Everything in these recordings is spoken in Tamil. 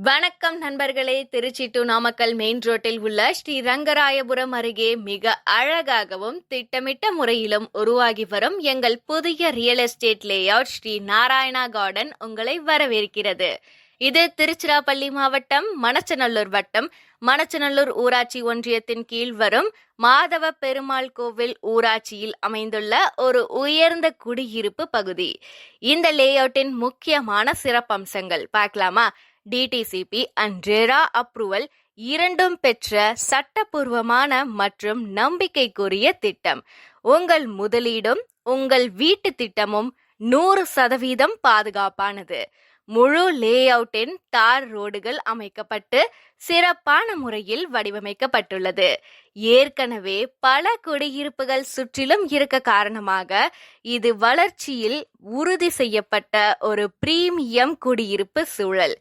வணக்கம் நண்பர்களே. திருச்சி டு நாமக்கல் மெயின் ரோட்டில் உள்ள ஸ்ரீ ரங்கராயபுரம் அருகே மிக அழகாகவும் திட்டமிட்ட முறையிலும் உருவாகி வரும் எங்கள் புதிய real estate layout Sri Narayana garden உங்களை வரவேற்கிறது. இது திருச்சிராப்பள்ளி மாவட்டம் மணச்சநல்லூர் வட்டம் மணச்சநல்லூர் ஊராட்சி ஒன்றியத்தின் கீழ் வரும் மாதவ பெருமாள் கோவில் ஊராட்சியில் அமைந்துள்ள ஒரு உயர்ந்த குடியிருப்பு பகுதி. இந்த லேஅவுட்டின் முக்கியமான சிறப்பம்சங்கள் பார்க்கலாமா? டிடிசிபி அண்ட் ரெரா அப்ரூவல் இரண்டும் பெற்ற சட்டப்பூர்வமான மற்றும் நம்பிக்கைக்குரிய திட்டம். உங்கள் முதலீடும் உங்கள் வீட்டு திட்டமும் 100% பாதுகாப்பானது. முழு லேஅவுட்டின் தார் ரோடுகள் அமைக்கப்பட்டு சிறப்பான முறையில் வடிவமைக்கப்பட்டுள்ளது. ஏற்கனவே பல குடியிருப்புகள் சுற்றிலும் இருக்க காரணமாக இது வளர்ச்சியில் உறுதி செய்யப்பட்ட ஒரு பிரீமியம் குடியிருப்பு சூழல்.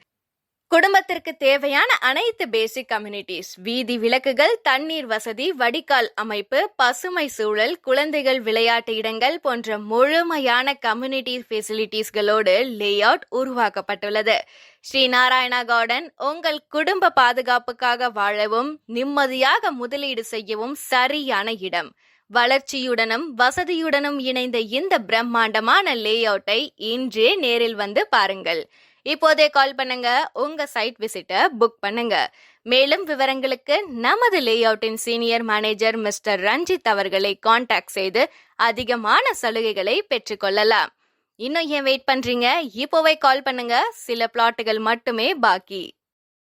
குடும்பத்திற்கு தேவையான அனைத்து பேசிக் கம்யூனிட்டிஸ், வீதி விளக்குகள், தண்ணீர் வசதி, வடிகால் அமைப்பு, பசுமை சூழல், குழந்தைகள் விளையாட்டு இடங்கள் போன்ற முழுமையான கம்யூனிட்டி ஃபெசிலிட்டிஸ்களோடு லேஅவுட் உருவாக்கப்பட்டுள்ளது. ஸ்ரீ நாராயணா கார்டன் உங்கள் குடும்ப பாதுகாப்புக்காக வாழவும் நிம்மதியாக முதலீடு செய்யவும் சரியான இடம். வளர்ச்சியுடனும் வசதியுடனும் இணைந்த இந்த பிரம்மாண்டமான லேஅவுட்டை இன்றே நேரில் வந்து பாருங்கள். இப்போதே கால் பண்ணுங்க, உங்க சைட் விசிட்டை புக் பண்ணுங்க. மேலும் விவரங்களுக்கு நமது லேஅவுட்டின் சீனியர் மேனேஜர் மிஸ்டர் ரஞ்சித் அவர்களை காண்டாக்ட் செய்து அதிகமான சலுகைகளை பெற்றுக்கொள்ளலாம். இன்னும் ஏன் வெயிட் பண்றீங்க? இப்போவே கால் பண்ணுங்க. சில பிளாட்டுகள் மட்டுமே பாக்கி.